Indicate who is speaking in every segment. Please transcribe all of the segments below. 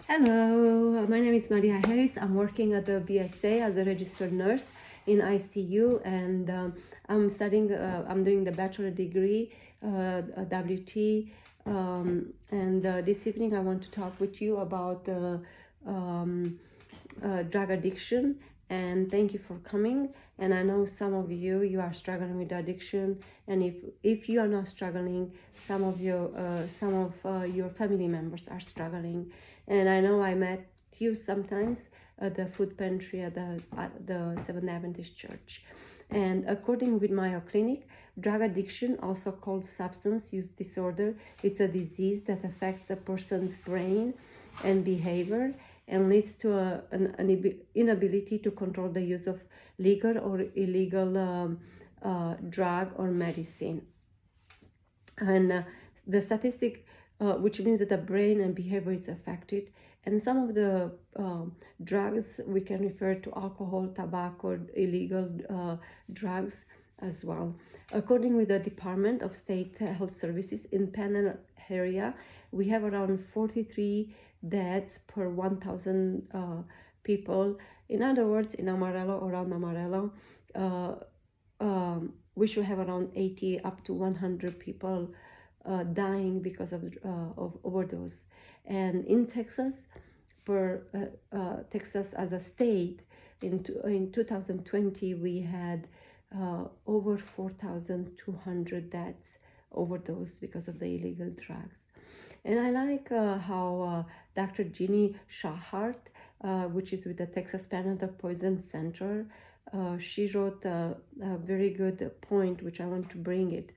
Speaker 1: Hello, my name is Maria Harris. I'm working at the BSA as a registered nurse in ICU, and I'm studying. I'm doing the bachelor degree, WT, and this evening I want to talk with you about um, drug addiction. And thank you for coming. And I know some of you are struggling with addiction, and if you are not struggling, some of your family members are struggling. And I know I met you sometimes at the food pantry at the Seventh Adventist Church. And according with Mayo Clinic, drug addiction, also called substance use disorder, it's a disease that affects a person's brain and behavior and leads to an inability to control the use of legal or illegal drug or medicine. And the statistic, which means that the brain and behavior is affected. And some of the drugs we can refer to alcohol, tobacco, illegal drugs as well. According with the Department of State Health Services in Panel area, we have around 43 deaths per 1,000 people. In other words, in Amarillo, around Amarillo, we should have around 80 up to 100 people dying because of overdose. And in Texas, Texas as a state, in 2020, we had over 4,200 deaths overdose because of the illegal drugs. And I like how Dr. Jeannie Shahart, which is with the Texas Panatal Poison Center, she wrote a very good point, which I want to bring it.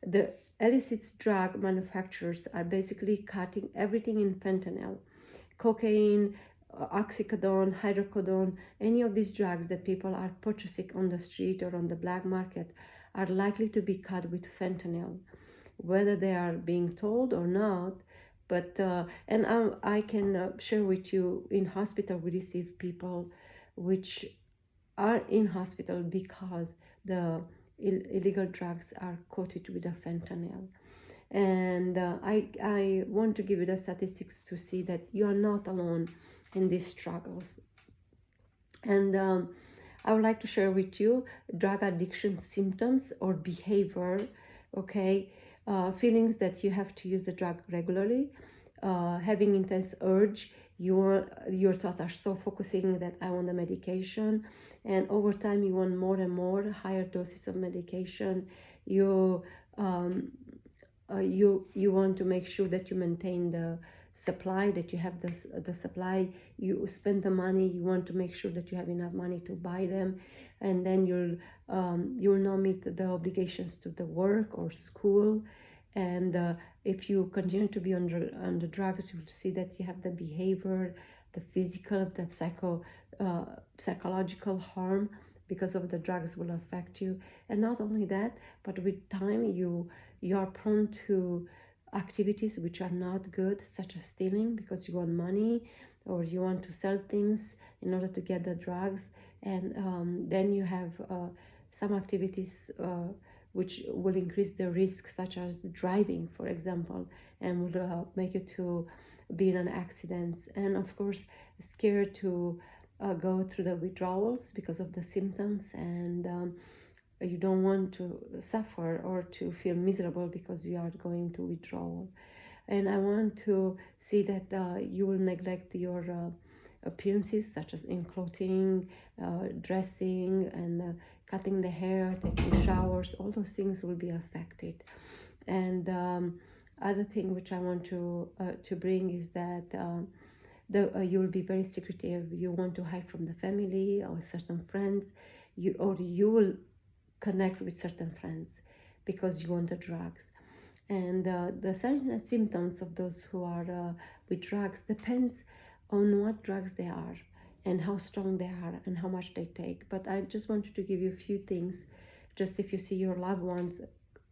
Speaker 1: The illicit drug manufacturers are basically cutting everything in fentanyl, cocaine, oxycodone, hydrocodone, any of these drugs that people are purchasing on the street or on the black market are likely to be cut with fentanyl, whether they are being told or not. But and I can share with you, in hospital we receive people which are in hospital because the illegal drugs are coated with the fentanyl. And I want to give you the statistics to see that you are not alone in these struggles. And I would like to share with you drug addiction symptoms or behavior, okay? Feelings that you have to use the drug regularly, having intense urge, your thoughts are so focusing that I want the medication, and over time you want more and more higher doses of medication. You want to make sure that you maintain the supply, that you have the supply. You spend the money, you want to make sure that you have enough money to buy them, and then you'll not meet the obligations to the work or school. And if you continue to be on the drugs, you will see that you have the behavior, the physical, the psychological harm because of the drugs will affect you. And not only that, but with time you are prone to activities which are not good, such as stealing because you want money, or you want to sell things in order to get the drugs. And then you have some activities which will increase the risk, such as driving, for example, and will make you to be in an accident. And of course, scared to go through the withdrawals because of the symptoms, and you don't want to suffer or to feel miserable because you are going to withdrawal. And I want to see that you will neglect your appearances, such as in clothing, dressing, and cutting the hair, taking showers. All those things will be affected. And other thing which I want to bring is that you will be very secretive. You want to hide from the family or certain friends, you will connect with certain friends because you want the drugs. And the signs and symptoms of those who are with drugs depends on what drugs they are and how strong they are and how much they take. But I just wanted to give you a few things, just if you see your loved ones,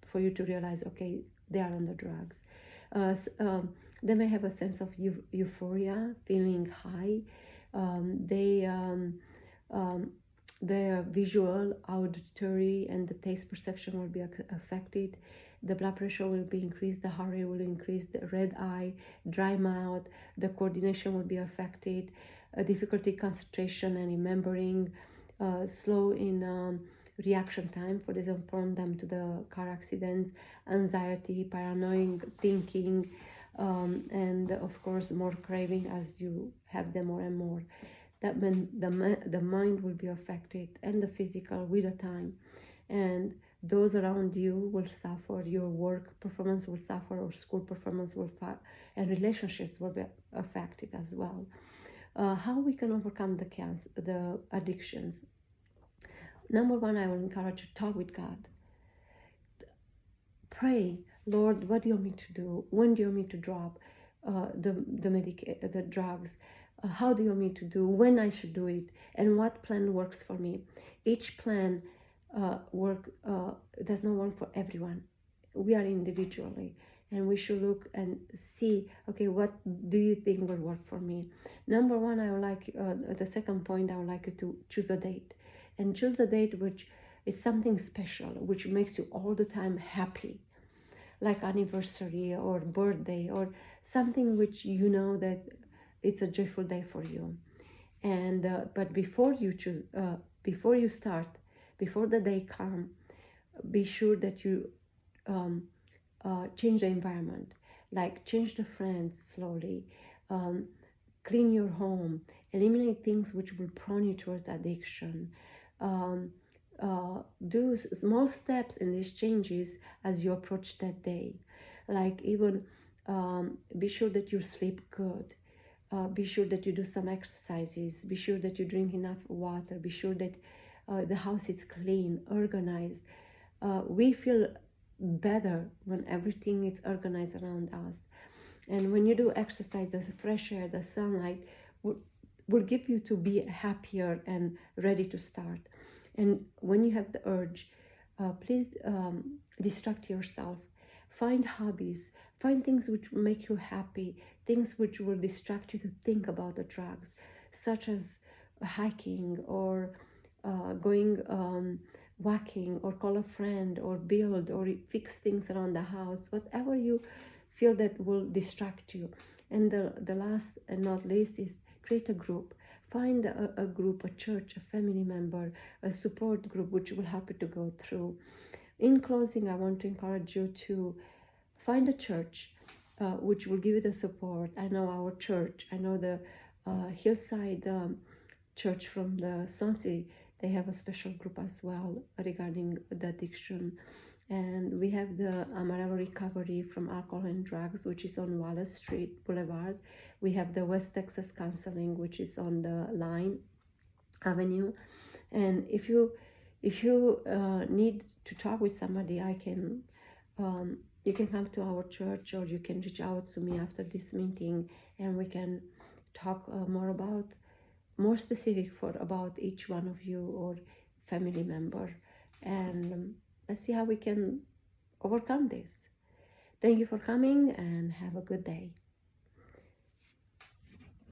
Speaker 1: for you to realize, okay, they are on the drugs. They may have a sense of euphoria, feeling high. Their visual, auditory, and the taste perception will be affected. the blood pressure will be increased, the heart rate will increase, the red eye, dry mouth, the coordination will be affected, difficulty concentration and remembering, slow in reaction time, for example, prone them to the car accidents, anxiety, paranoid thinking, and of course more craving as you have them more and more. That means the mind will be affected, and the physical with the time, and those around you will suffer. Your work performance will suffer, or school performance will and relationships will be affected as well. How we can overcome the addictions? Number one, I will encourage you to talk with God. Pray, Lord, what do you want me to do? When do you want me to drop the drugs? How do you want me to do? When I should do it? And what plan works for me? Each plan does not work for everyone. We are individually, and we should look and see, okay, what do you think will work for me? Number one, I would like the second point, I would like you to choose a date, and choose a date which is something special, which makes you all the time happy, like anniversary or birthday, or something which you know that it's a joyful day for you. And but before you choose, before you start, before the day comes, be sure that you change the environment, like change the friends slowly, clean your home, eliminate things which will prone you towards addiction. Do small steps in these changes as you approach that day, like even be sure that you sleep good, be sure that you do some exercises, be sure that you drink enough water, be sure that the house is clean, organized. We feel better when everything is organized around us, and when you do exercise, the fresh air, the sunlight will give you to be happier and ready to start. And when you have the urge, please distract yourself. Find hobbies, find things which make you happy, things which will distract you to think about the drugs, such as hiking or going walking, or call a friend, or build or fix things around the house, whatever you feel that will distract you. And the last and not least is create a group. Find a group, a church, a family member, a support group which will help you to go through. In closing, I want to encourage you to find a church which will give you the support. I know our church, I know the Hillside church from the Swansea, they have a special group as well regarding the addiction. And we have the Amarillo Recovery from Alcohol and Drugs, which is on Wallace Street Boulevard. We have the West Texas Counseling, which is on the Line Avenue. And if you need to talk with somebody, you can come to our church, or you can reach out to me after this meeting, and we can talk more specific about each one of you or family member, and let's see how we can overcome this. Thank you for coming, and have a good day.